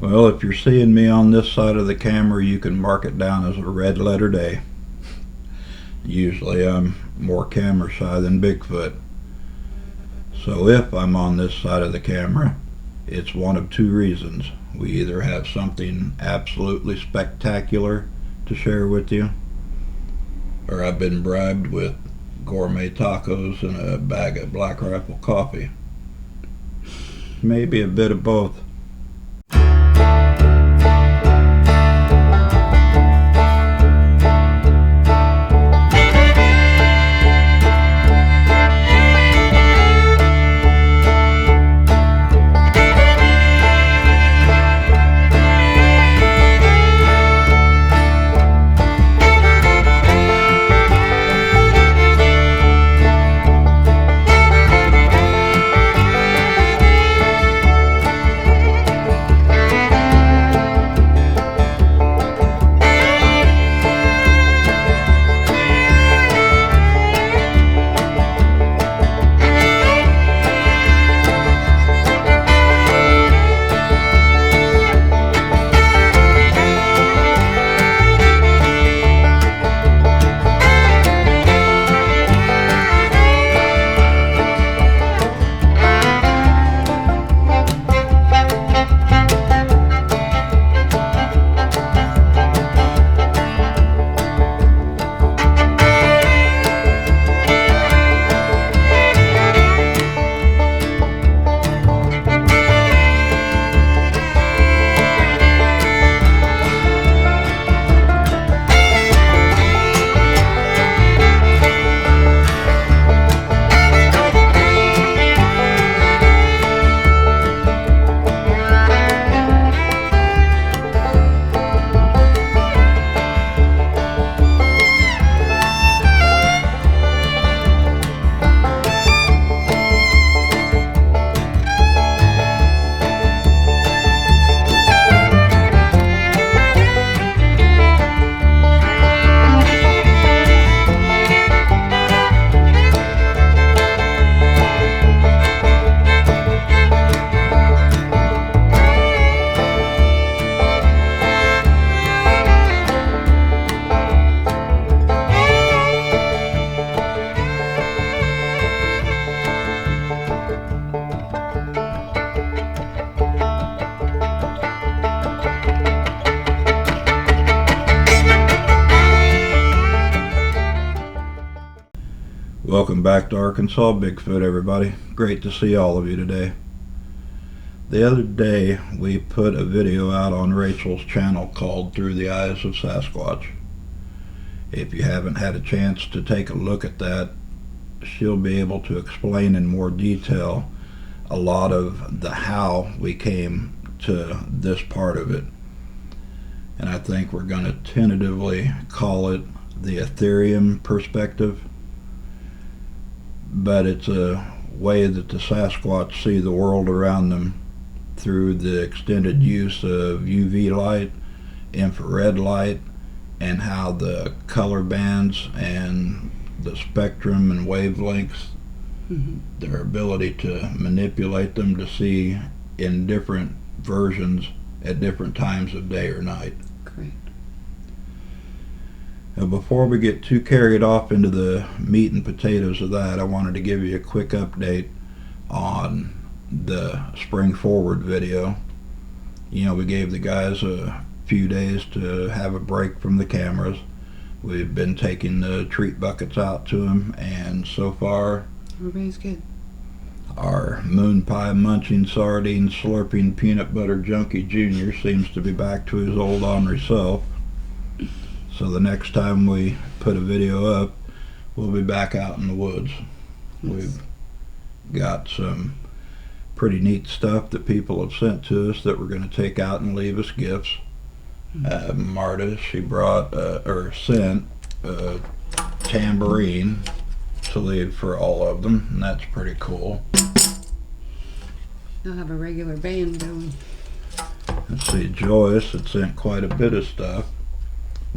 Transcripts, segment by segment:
Well, if you're seeing me on this side of the camera, you can mark it down as a red letter day. Usually I'm more camera shy than Bigfoot. So if I'm on this side of the camera, it's one of two reasons. We either have something absolutely spectacular to share with you, or I've been bribed with gourmet tacos and a bag of Black Rifle coffee. Maybe a bit of both. Welcome back to Arkansas Bigfoot, everybody. Great to see all of you today. The other day we put a video out on Rachel's channel called Through the Eyes of Sasquatch. If you haven't had a chance to take a look at that, she'll be able to explain in more detail a lot of the how we came to this part of it. And I think we're going to tentatively call it the ETHERIUM perspective. But it's a way that the Sasquatch see the world around them through the extended use of UV light, infrared light, and how the color bands and the spectrum and wavelengths, their ability to manipulate them to see in different versions at different times of day or night. Correct. Now, before we get too carried off into the meat and potatoes of that, I wanted to give you a quick update on the Spring Forward video. You know, we gave the guys a few days to have a break from the cameras. We've been taking the treat buckets out to them, and so far everybody's good. Our moon pie munching, sardine slurping, peanut butter junkie Junior seems to be back to his old ornery self. So the next time we put a video up, we'll be back out in the woods. Yes. We've got some pretty neat stuff that people have sent to us that we're going to take out and leave as gifts. Marta, she brought or sent a tambourine to leave for all of them, and that's pretty cool. They'll have a regular band going. Let's see, Joyce had sent quite a bit of stuff.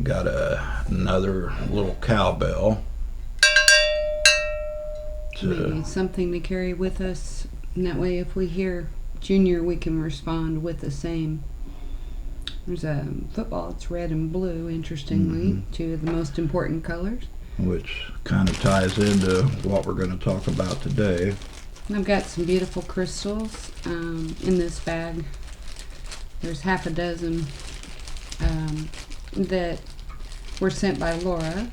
Got another little cowbell. Maybe something to carry with us, and that way if we hear Junior we can respond with the same. There's a football. It's red and blue, interestingly, two of the most important colors. Which kind of ties into what we're going to talk about today. I've got some beautiful crystals in this bag. There's half a dozen that were sent by Laura.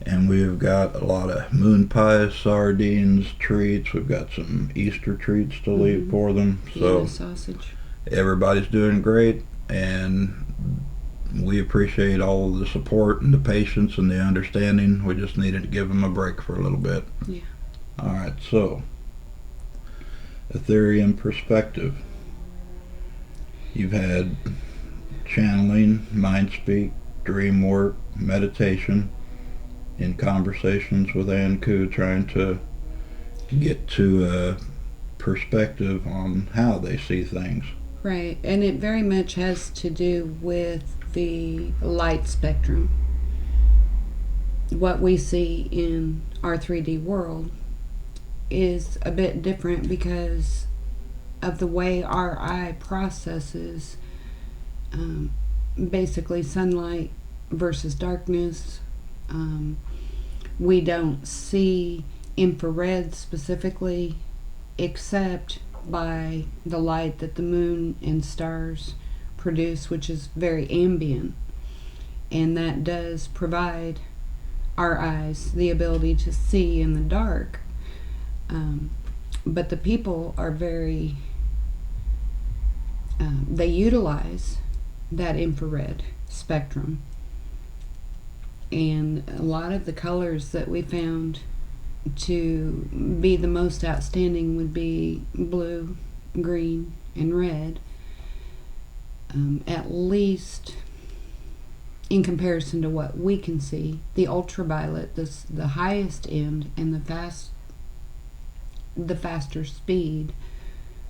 And we've got a lot of moon pies, sardines, treats. We've got some Easter treats to leave for them. So sausage. Everybody's doing great, and we appreciate all of the support and the patience and the understanding. We just needed to give them a break for a little bit. Yeah. All right, so ETHERIUM perspective. You've had channeling, mind speak, dream work, meditation, in conversations with Anku, trying to get to a perspective on how they see things. Right, and it very much has to do with the light spectrum. What we see in our 3D world is a bit different because of the way our eye processes basically sunlight versus darkness. We don't see infrared specifically except by the light that the moon and stars produce, which is very ambient, and that does provide our eyes the ability to see in the dark. But the people are very they utilize that infrared spectrum, and a lot of the colors that we found to be the most outstanding would be blue, green, and red. At least in comparison to what we can see. The ultraviolet, the highest end and the faster speed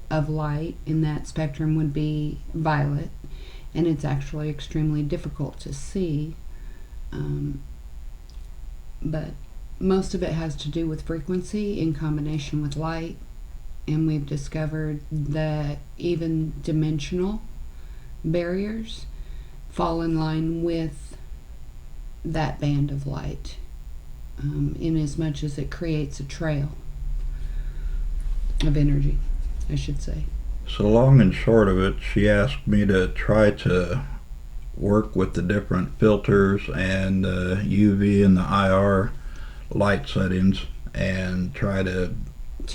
of light in that spectrum would be violet, and it's actually extremely difficult to see. But most of it has to do with frequency in combination with light, and we've discovered that even dimensional barriers fall in line with that band of light, in as much as it creates a trail of energy, I should say. So long and short of it, she asked me to try to work with the different filters and UV and the IR light settings and try to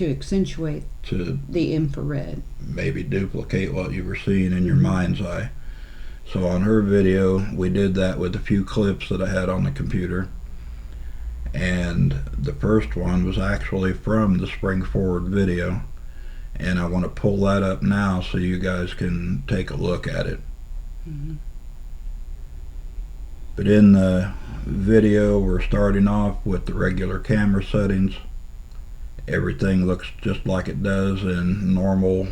accentuate the infrared, maybe duplicate what you were seeing in your mind's eye. So on her video we did that with a few clips that I had on the computer, and the first one was actually from the Spring Forward video, and I want to pull that up now so you guys can take a look at it. But in the video we're starting off with the regular camera settings. Everything looks just like it does in normal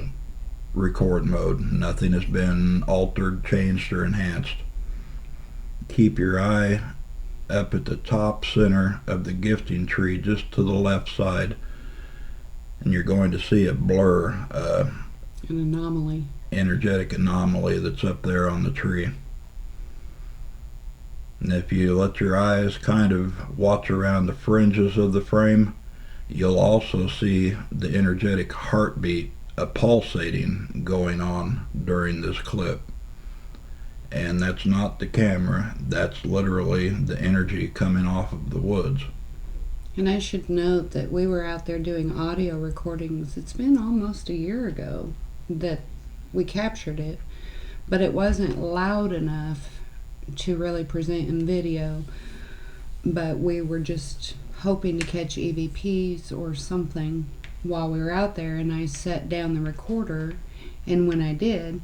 record mode. Nothing has been altered, changed, or enhanced. Keep your eye up at the top center of the gifting tree, just to the left side, and you're going to see a blur, an anomaly, energetic anomaly that's up there on the tree. And if you let your eyes kind of watch around the fringes of the frame, you'll also see the energetic heartbeat, a pulsating going on during this clip. And that's not the camera, that's literally the energy coming off of the woods. And I should note that we were out there doing audio recordings. It's been almost a year ago that we captured it, but it wasn't loud enough to really present in video. But we were just hoping to catch EVPs or something while we were out there, and I set down the recorder, and when I did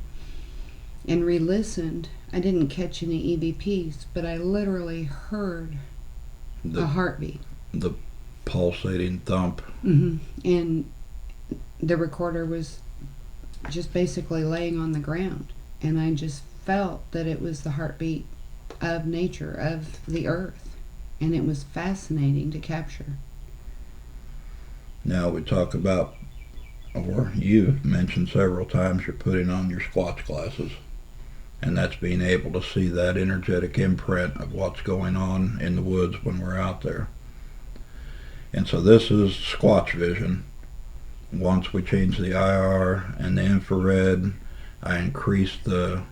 and re-listened, I didn't catch any EVPs, but I literally heard a heartbeat, the pulsating thump. And the recorder was just basically laying on the ground, and I just felt that it was the heartbeat of nature, of the earth, and it was fascinating to capture. Now we talk about or you've mentioned several times, you're putting on your Squatch Glasses. And that's being able to see that energetic imprint of what's going on in the woods when we're out there. And so this is Squatch vision. Once we change the IR and the infrared, I increase the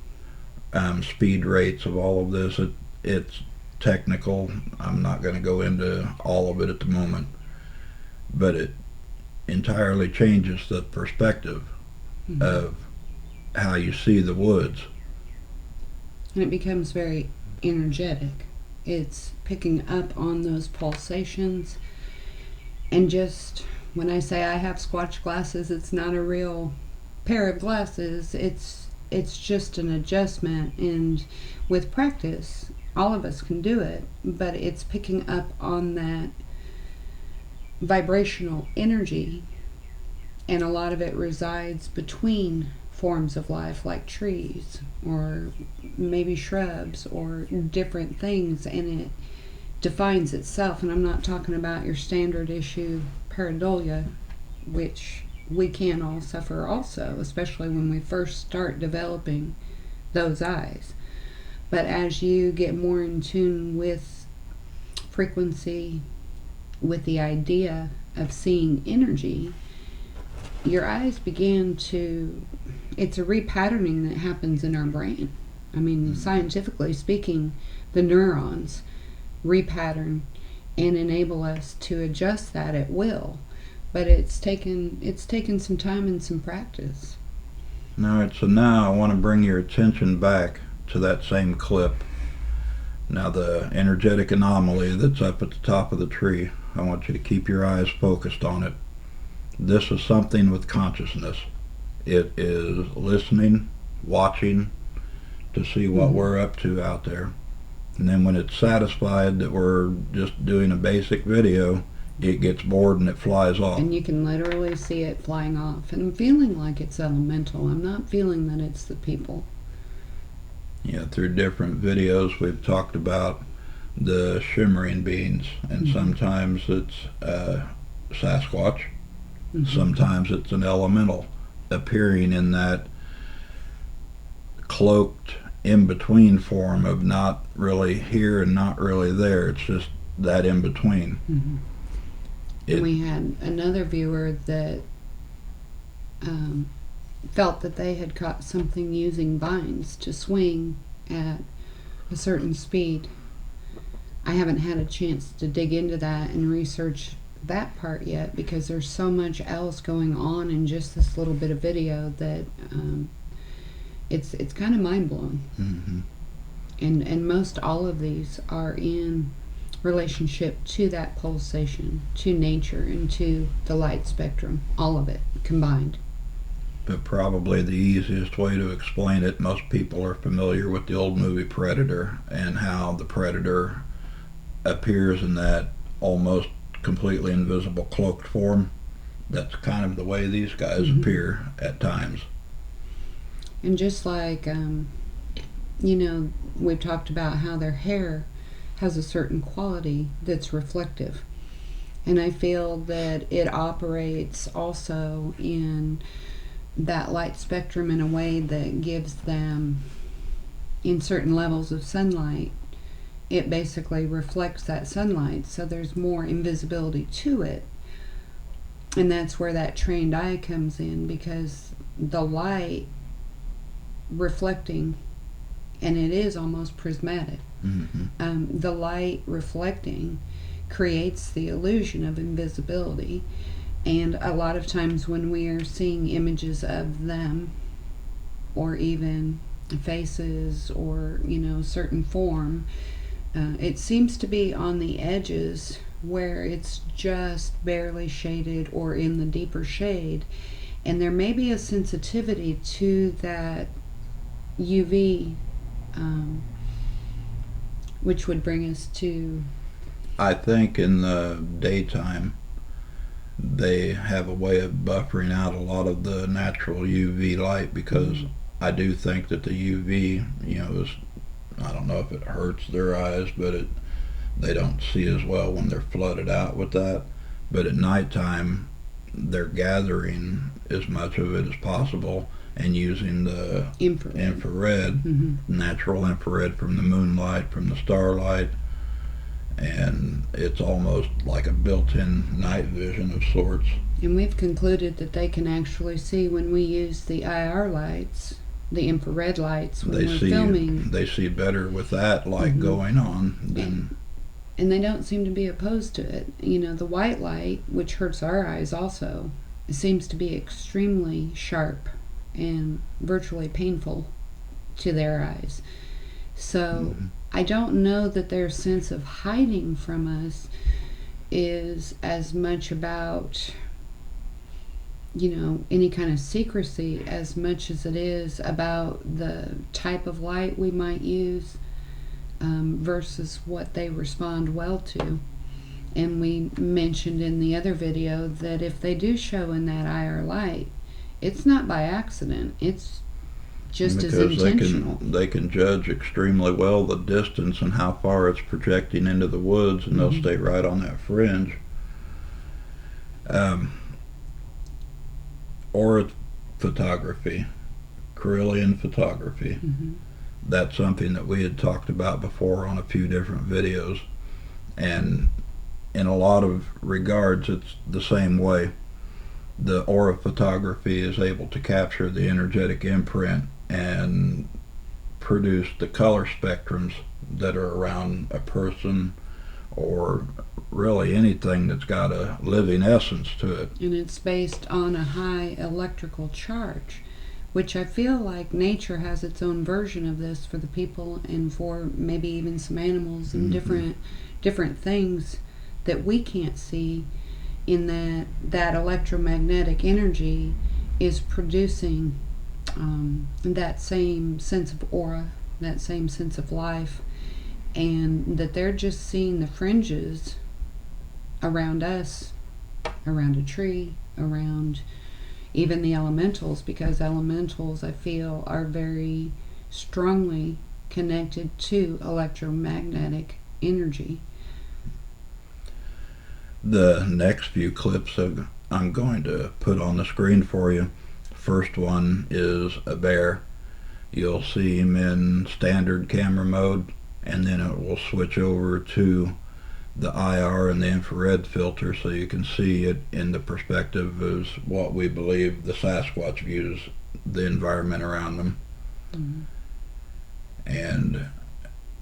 speed rates of all of this. It's technical. I'm not going to go into all of it at the moment, but it entirely changes the perspective of how you see the woods. And it becomes very energetic. It's picking up on those pulsations. And just when I say I have Squatch glasses, it's not a real pair of glasses. It's just an adjustment. And with practice, all of us can do it. But it's picking up on that vibrational energy. And a lot of it resides between forms of life, like trees or maybe shrubs or different things, and it defines itself. And I'm not talking about your standard issue pareidolia, which we can all suffer also, especially when we first start developing those eyes. But as you get more in tune with frequency, with the idea of seeing energy, your eyes begin to, it's a repatterning that happens in our brain. I mean, scientifically speaking, the neurons repattern and enable us to adjust that at will. But it's taken some time and some practice. All right, so now I want to bring your attention back to that same clip. Now the energetic anomaly that's up at the top of the tree, I want you to keep your eyes focused on it. This is something with consciousness. It is listening, watching to see what we're up to out there. And then when it's satisfied that we're just doing a basic video, it gets bored and it flies off. And you can literally see it flying off. And I'm feeling like it's elemental. I'm not feeling that it's the people. Yeah, through different videos we've talked about the shimmering beings, and sometimes it's Sasquatch, sometimes it's an elemental appearing in that cloaked in-between form of not really here and not really there. It's just that in-between. We had another viewer that felt that they had caught something using vines to swing at a certain speed. I haven't had a chance to dig into that and research that part yet, because there's so much else going on in just this little bit of video that it's kind of mind-blowing. And most all of these are in relationship to that pulsation, to nature, and to the light spectrum, all of it combined. But probably the easiest way to explain it, most people are familiar with the old movie Predator, and how the predator appears in that almost completely invisible cloaked form. That's kind of the way these guys appear at times. And just like we've talked about how their hair has a certain quality that's reflective, and I feel that it operates also in that light spectrum in a way that gives them, in certain levels of sunlight, it basically reflects that sunlight, so there's more invisibility to it. And that's where that trained eye comes in, because the light reflecting, and it is almost prismatic, the light reflecting creates the illusion of invisibility. And a lot of times when we are seeing images of them, or even faces, or certain form, it seems to be on the edges where it's just barely shaded or in the deeper shade, and there may be a sensitivity to that UV, which would bring us to, I think in the daytime they have a way of buffering out a lot of the natural UV light, because I do think that the UV, is, I don't know if it hurts their eyes, but they don't see as well when they're flooded out with that. But at nighttime, they're gathering as much of it as possible and using the infrared, natural infrared from the moonlight, from the starlight, and it's almost like a built-in night vision of sorts. And we've concluded that they can actually see when we use the IR lights, the infrared lights, when we're filming. They see better with that light going on than... And they don't seem to be opposed to it. You know, the white light, which hurts our eyes also, seems to be extremely sharp and virtually painful to their eyes. So I don't know that their sense of hiding from us is as much about, you know, any kind of secrecy as much as it is about the type of light we might use versus what they respond well to. And we mentioned in the other video that if they do show in that IR light, it's not by accident. It's just as intentional. They can judge extremely well the distance and how far it's projecting into the woods, and they'll stay right on that fringe. Aura photography, Correllian photography. That's something that we had talked about before on a few different videos, and in a lot of regards it's the same way. The aura photography is able to capture the energetic imprint and produce the color spectrums that are around a person or really anything that's got a living essence to it. And it's based on a high electrical charge, which I feel like nature has its own version of this for the people and for maybe even some animals and different things that we can't see, in that electromagnetic energy is producing that same sense of aura, that same sense of life, and that they're just seeing the fringes around us, around a tree, around even the elementals, because elementals, I feel, are very strongly connected to electromagnetic energy. The next few clips I'm going to put on the screen for you. First one is a bear. You'll see him in standard camera mode, and then it will switch over to the IR and the infrared filter so you can see it in the perspective as what we believe the Sasquatch views the environment around them. And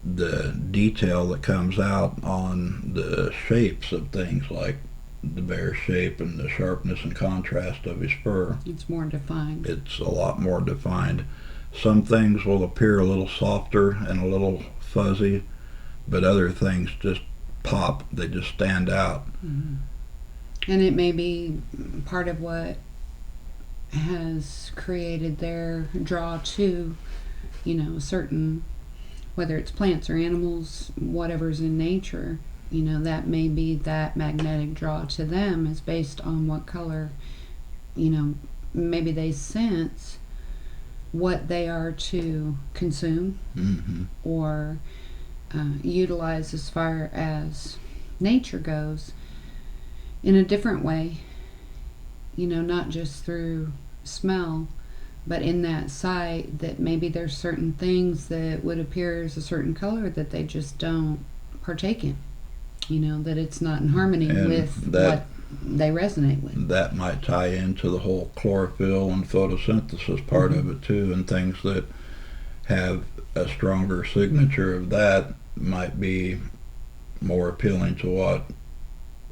the detail that comes out on the shapes of things, like the bear shape and the sharpness and contrast of his fur. It's more defined. It's a lot more defined. Some things will appear a little softer and a little fuzzy, but other things just pop. They just stand out. And it may be part of what has created their draw to, you know, certain, whether it's plants or animals, whatever's in nature, you know, that may be that magnetic draw to them is based on what color, you know, maybe they sense what they are to consume or utilize as far as nature goes in a different way, you know, not just through smell, but in that sight, that maybe there's certain things that would appear as a certain color that they just don't partake in, you know, that it's not in harmony with what they resonate with. That might tie into the whole chlorophyll and photosynthesis part of it too, and things that have a stronger signature of that might be more appealing to what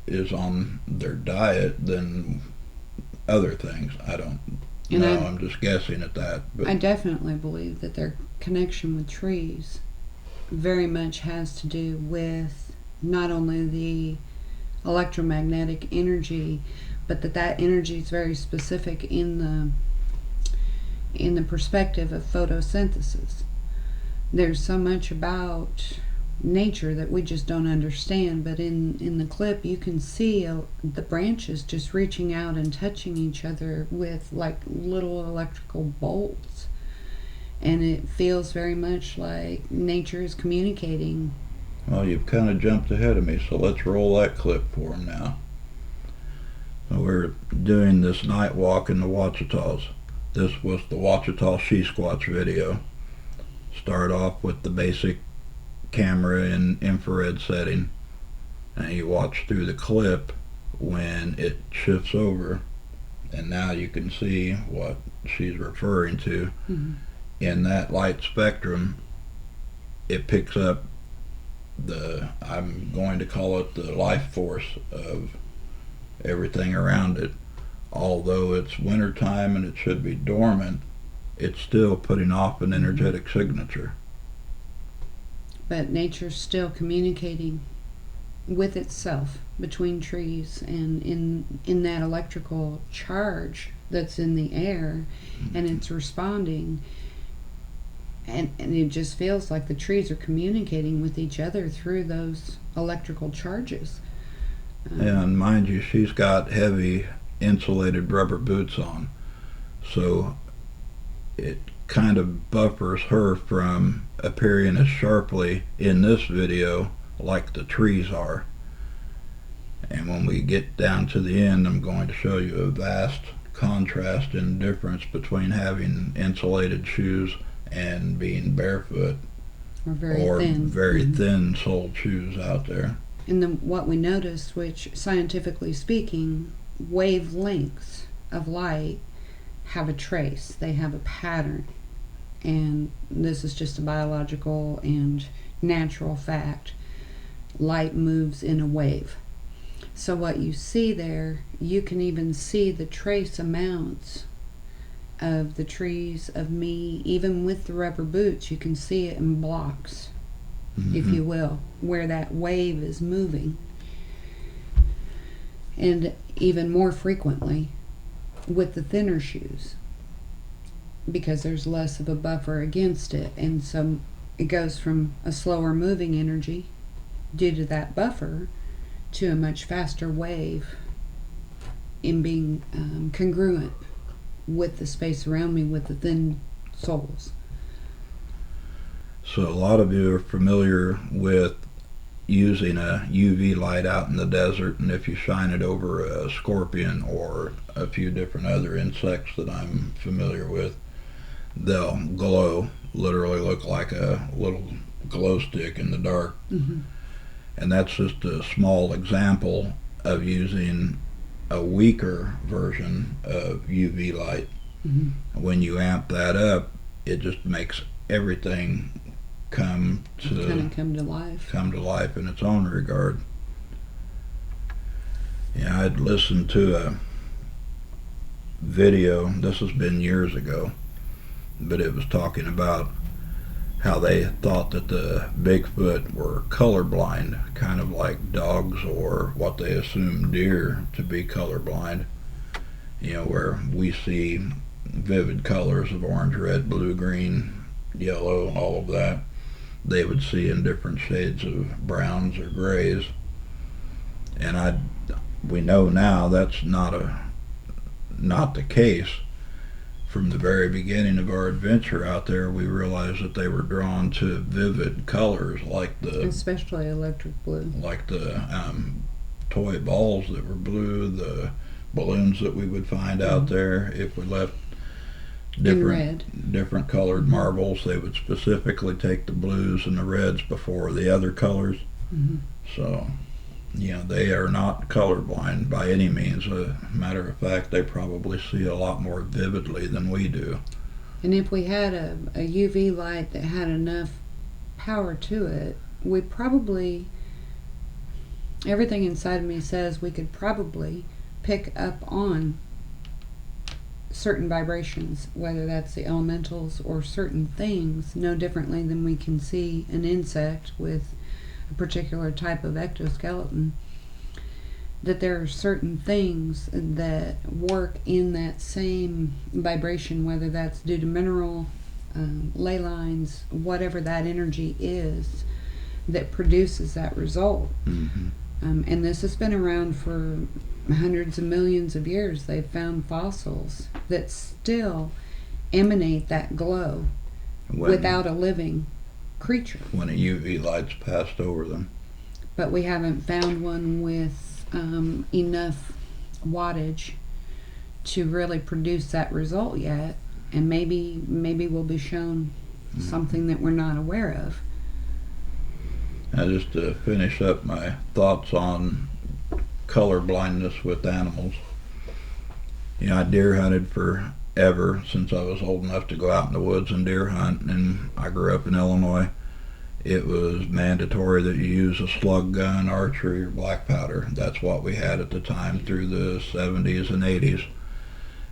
is on their diet than other things. I don't know, I'm just guessing at that. But I definitely believe that their connection with trees very much has to do with not only the electromagnetic energy, but that energy is very specific in the perspective of photosynthesis. There's so much about nature that we just don't understand, but in the clip you can see the branches just reaching out and touching each other with like little electrical bolts, and it feels very much like nature is communicating. Well, you've kind of jumped ahead of me, so let's roll that clip for them now. We're doing this night walk in the Ouachitas. This was the Ouachita She-Squatch video. Start off with the basic camera in infrared setting, and you watch through the clip when it shifts over, and now you can see what she's referring to. Mm-hmm. In that light spectrum, it picks up I'm going to call it the life force of everything around it. Although it's wintertime and it should be dormant, it's still putting off an energetic signature. But nature's still communicating with itself between trees and in that electrical charge that's in the air, and it's responding, and it just feels like the trees are communicating with each other through those electrical charges. And mind you, she's got heavy insulated rubber boots on, so it kind of buffers her from appearing as sharply in this video like the trees are. And when we get down to the end, I'm going to show you a vast contrast and difference between having insulated shoes and being barefoot Or very thin soled shoes out there. And then what we noticed, which scientifically speaking, wavelengths of light have a trace, they have a pattern, and this is just a biological and natural fact. Light moves in a wave. So what you see there, you can even see the trace amounts of the trees, of me, even with the rubber boots, you can see it in blocks, if you will, where that wave is moving. And even more frequently with the thinner shoes, because there's less of a buffer against it, and so it goes from a slower moving energy due to that buffer to a much faster wave in being congruent with the space around me with the thin soles. So a lot of you are familiar with using a UV light out in the desert, and if you shine it over a scorpion or a few different other insects that I'm familiar with, they'll glow, literally look like a little glow stick in the dark. Mm-hmm. And that's just a small example of using a weaker version of UV light. Mm-hmm. When you amp that up, it just makes everything come to life in its own regard. Yeah, I'd listened to a video, this has been years ago, but it was talking about how they thought that the Bigfoot were colorblind, kind of like dogs, or what they assume deer to be colorblind. You know, where we see vivid colors of orange, red, blue, green, yellow, and all of that, they would see in different shades of browns or grays. And we know now that's not the case. From the very beginning of our adventure out there, we realized that they were drawn to vivid colors, especially electric blue, like the toy balls that were blue, the balloons that we would find out there. If we left different colored marbles, they would specifically take the blues and the reds before the other colors. Mm-hmm. So, you know, they are not colorblind by any means. A matter of fact, they probably see a lot more vividly than we do. And if we had a UV light that had enough power to it, everything inside of me says we could probably pick up on certain vibrations, whether that's the elementals or certain things, no differently than we can see an insect with a particular type of ectoskeleton, that there are certain things that work in that same vibration, whether that's due to mineral ley lines, whatever that energy is that produces that result. Mm-hmm. And this has been around for hundreds of millions of years. They've found fossils that still emanate that glow without a living creature. When a UV light's passed over them. But we haven't found one with enough wattage to really produce that result yet, and maybe we'll be shown something that we're not aware of. Now, just to finish up my thoughts on color blindness with animals, I deer hunted forever since I was old enough to go out in the woods and deer hunt, and I grew up in Illinois. It was mandatory that you use a slug gun, archery, or black powder. That's what we had at the time through the 70s and 80s.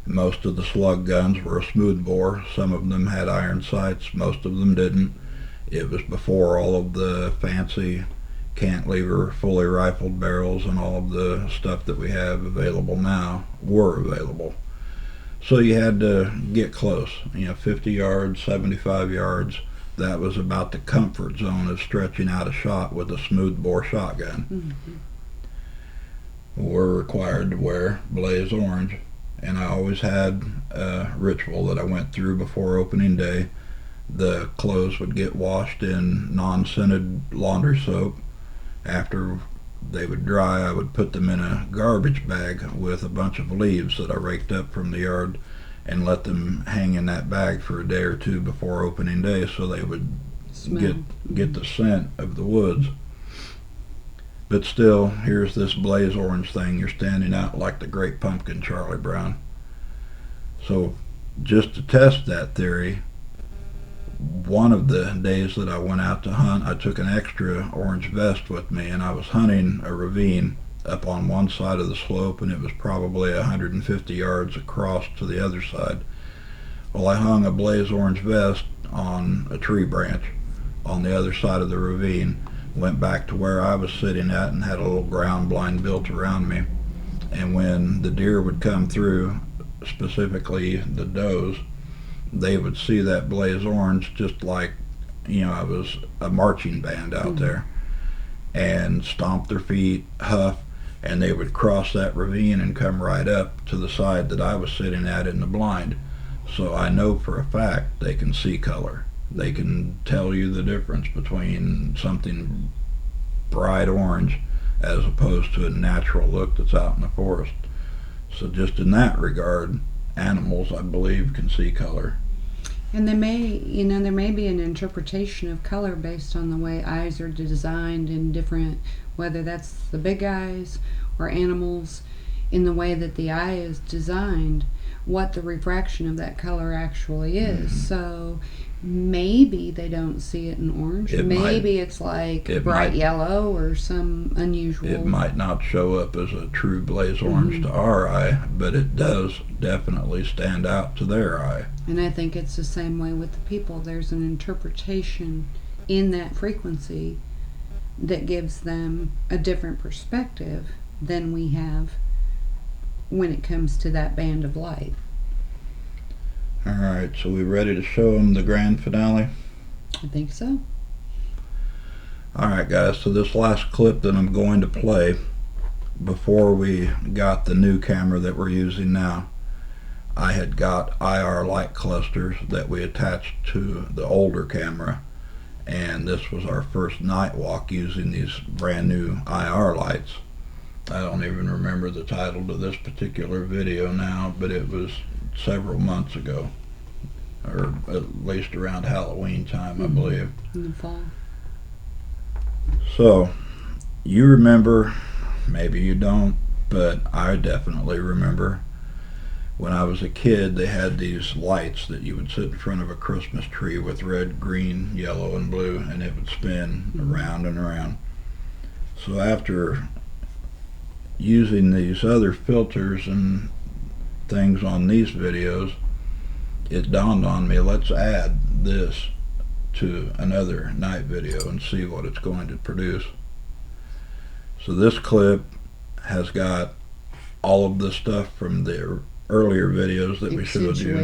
Most of the slug guns were a smoothbore. Some of them had iron sights, most of them didn't. It was before all of the fancy cantilever, fully rifled barrels and all of the stuff that we have available now were available. So you had to get close, 50 yards, 75 yards. That was about the comfort zone of stretching out a shot with a smoothbore shotgun. We're required to wear blaze orange, and I always had a ritual that I went through before opening day. The clothes would get washed in non-scented laundry soap. After they would dry, I would put them in a garbage bag with a bunch of leaves that I raked up from the yard and let them hang in that bag for a day or two before opening day, so they would get the scent of the woods. But still, here's this blaze orange thing. You're standing out like the great pumpkin, Charlie Brown. So just to test that theory, one of the days that I went out to hunt, I took an extra orange vest with me, and I was hunting a ravine up on one side of the slope, and it was probably 150 yards across to the other side. Well, I hung a blaze orange vest on a tree branch on the other side of the ravine, went back to where I was sitting at and had a little ground blind built around me. And when the deer would come through, specifically the does, they would see that blaze orange just like, I was a marching band out there, and stomp their feet, huff, and they would cross that ravine and come right up to the side that I was sitting at in the blind. So I know for a fact they can see color. They can tell you the difference between something bright orange as opposed to a natural look that's out in the forest. So just in that regard, animals, I believe, can see color. And there may be an interpretation of color based on the way eyes are designed in different, whether that's the big eyes or animals, in the way that the eye is designed, what the refraction of that color actually is. So maybe they don't see it in orange. It's like bright yellow or some unusual. It might not show up as a true blaze orange to our eye, but it does definitely stand out to their eye. And I think it's the same way with the people. There's an interpretation in that frequency that gives them a different perspective than we have when it comes to that band of light. Alright, so we ready to show them the grand finale? I think so. Alright guys, so this last clip that I'm going to play, before we got the new camera that we're using now, I had got IR light clusters that we attached to the older camera, and this was our first night walk using these brand new IR lights. I don't even remember the title to this particular video now, but it was several months ago, or at least around Halloween time, I believe. In the fall. So, you remember, maybe you don't, but I definitely remember, when I was a kid, they had these lights that you would sit in front of a Christmas tree with red, green, yellow, and blue, and it would spin around and around. So after using these other filters and things on these videos, it dawned on me, let's add this to another night video and see what it's going to produce. So this clip has got all of the stuff from the earlier videos that we showed you.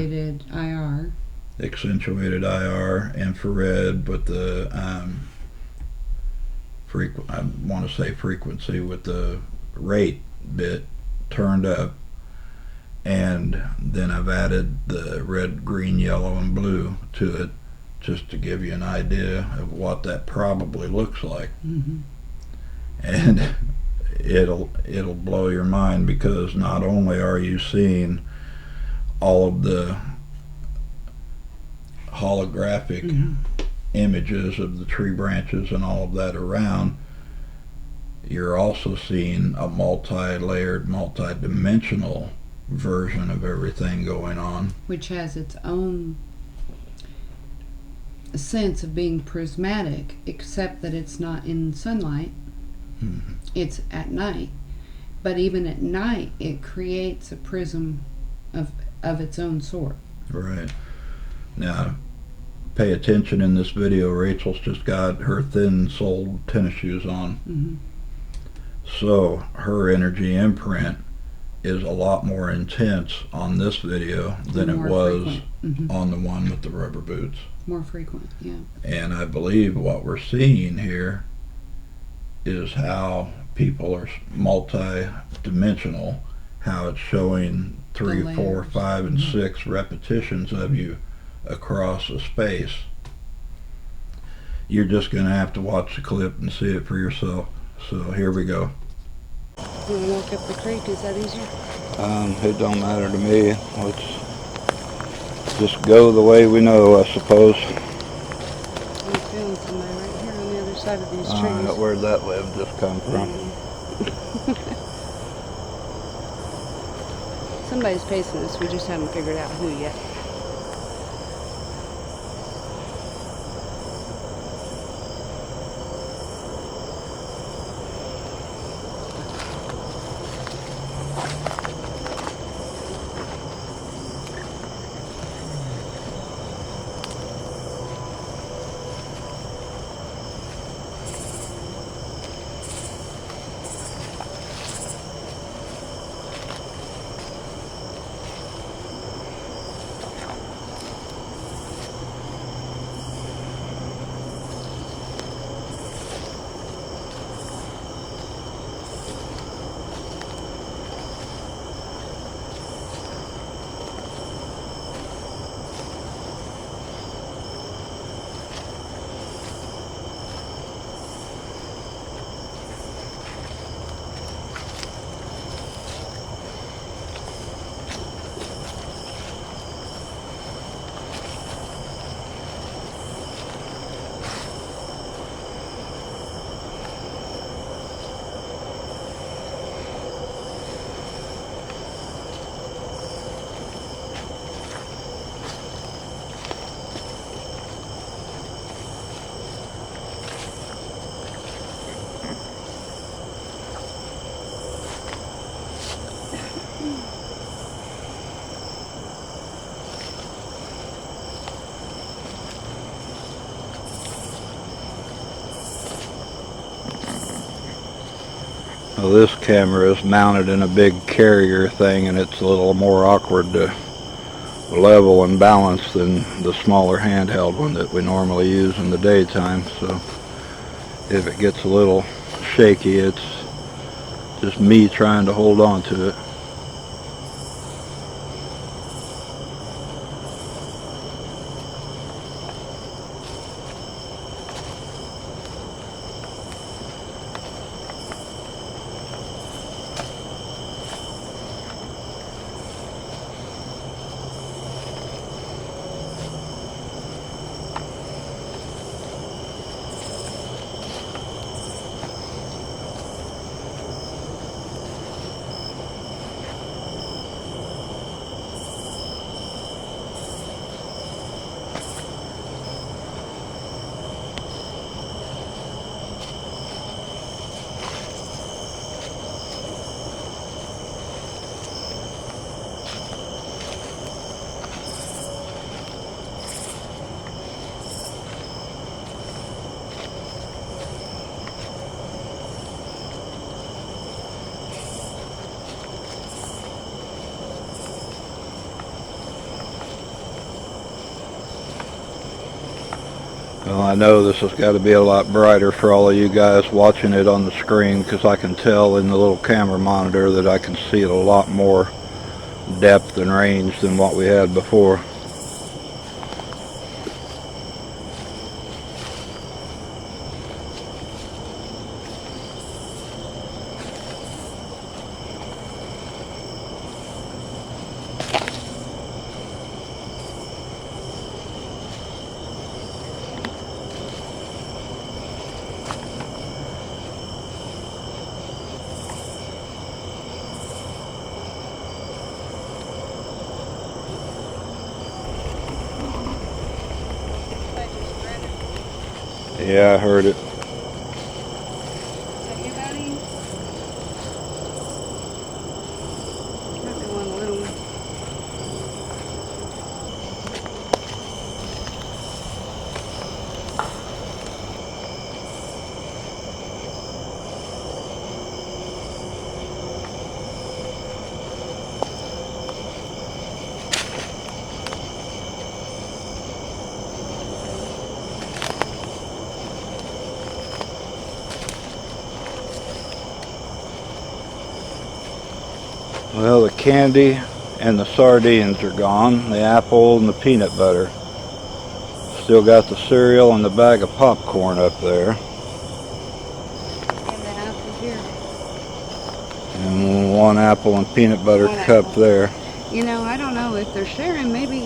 Accentuated IR, infrared with the I want to say frequency with the rate bit turned up, and then I've added the red, green, yellow, and blue to it just to give you an idea of what that probably looks like. And it'll blow your mind, because not only are you seeing all of the holographic images of the tree branches and all of that around, you're also seeing a multi-layered, multi-dimensional version of everything going on, which has its own sense of being prismatic, except that it's not in sunlight. It's at night, but even at night it creates a prism of its own sort. Right. Now, pay attention in this video. Rachel's just got her thin-soled tennis shoes on. So her energy imprint is a lot more intense on this video than it was on the one with the rubber boots. More frequent, yeah. And I believe what we're seeing here is how people are multi-dimensional, how it's showing 3, 4, 5, and 6 repetitions of you across a space. You're just going to have to watch the clip and see it for yourself. So here we go. You want to walk up the creek? Is that easier? It don't matter to me. Let's just go the way we know, I suppose. I'm feeling somebody right here on the other side of these trees. Where'd that web just come from? Somebody's pacing us. We just haven't figured out who yet. Well, this camera is mounted in a big carrier thing, and it's a little more awkward to level and balance than the smaller handheld one that we normally use in the daytime. So if it gets a little shaky, it's just me trying to hold on to it. Well, I know this has got to be a lot brighter for all of you guys watching it on the screen, because I can tell in the little camera monitor that I can see it a lot more depth and range than what we had before. Yeah, I heard it. Is that you, buddy? Might be one of the little ones. Well, the candy and the sardines are gone. The apple and the peanut butter. Still got the cereal and the bag of popcorn up there. And the apple here. And one apple and peanut butter One cup apple. there. You know, I don't know if they're sharing. Maybe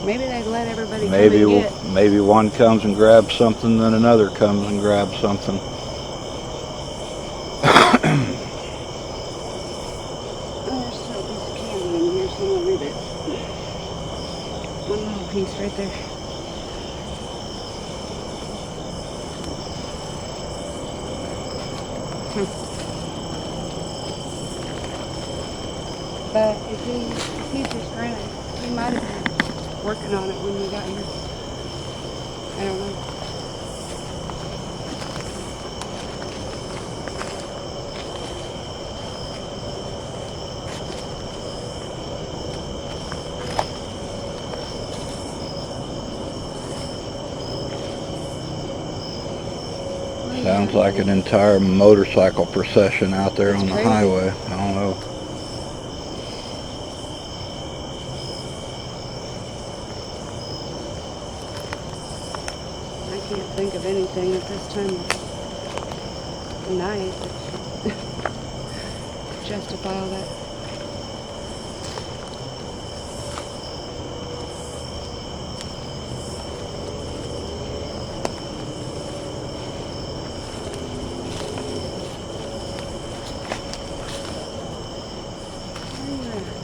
they let everybody Maybe come and get. maybe one comes and grabs something, then another comes and grabs something. There's still a piece of candy in here, so I'm gonna leave it. One little piece right there. But if he just ran it, he might have been working on it when we got here. I don't know. Sounds like an entire motorcycle procession out there on the crazy. highway. I don't know. I can't think of anything at this time of night that justify all that.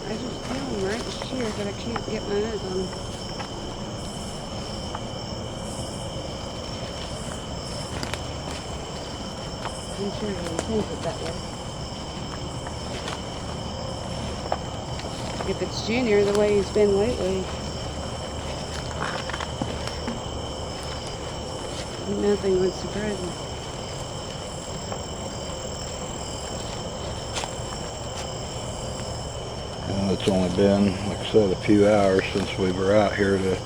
I just feel them right here, but I can't get my eyes on them. I'm sure he intends it that way. If it's Junior the way he's been lately, nothing would surprise me. Well, it's only been, like I said, a few hours since we were out here to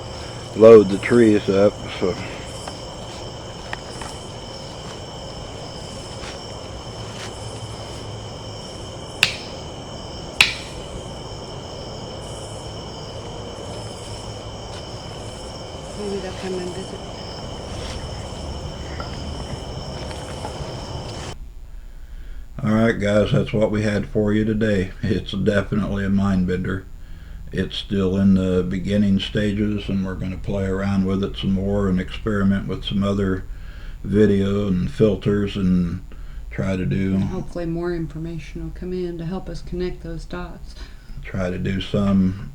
load the trees up, so Maybe they'll come and visit. alright guys, that's what we had for you today. It's definitely a mind bender. It's still in the beginning stages, and we're going to play around with it some more and experiment with some other video and filters and try to do Hopefully more information will come in to help us connect those dots. some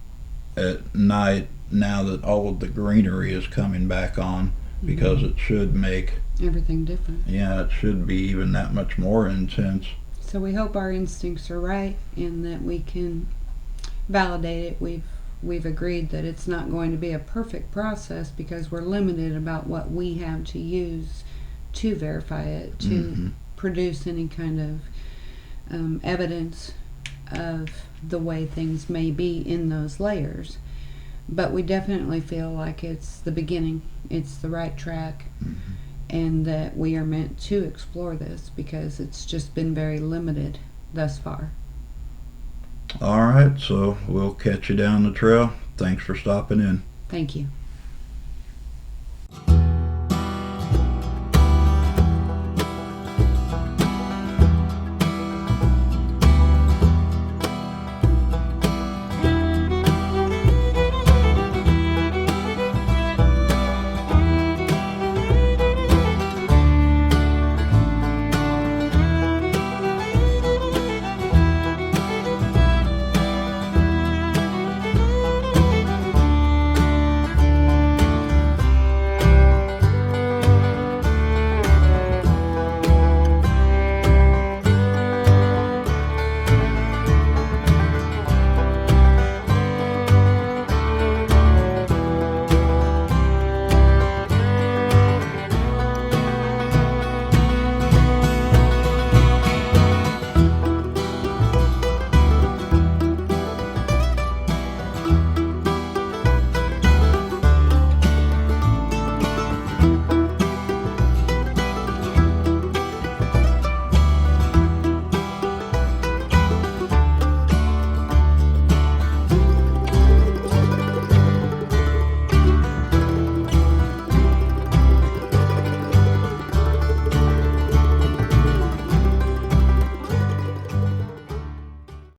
at night now that all of the greenery is coming back on, because it should make Everything different. it should be even that much more intense. So we hope our instincts are right and that we can validate it. We've agreed that it's not going to be a perfect process because we're limited about what we have to use to verify it, to produce any kind of evidence of the way things may be in those layers. But we definitely feel like it's the beginning, it's the right track, and that we are meant to explore this because it's just been very limited thus far. Alright, so we'll catch you down the trail. Thanks for stopping in. Thank you.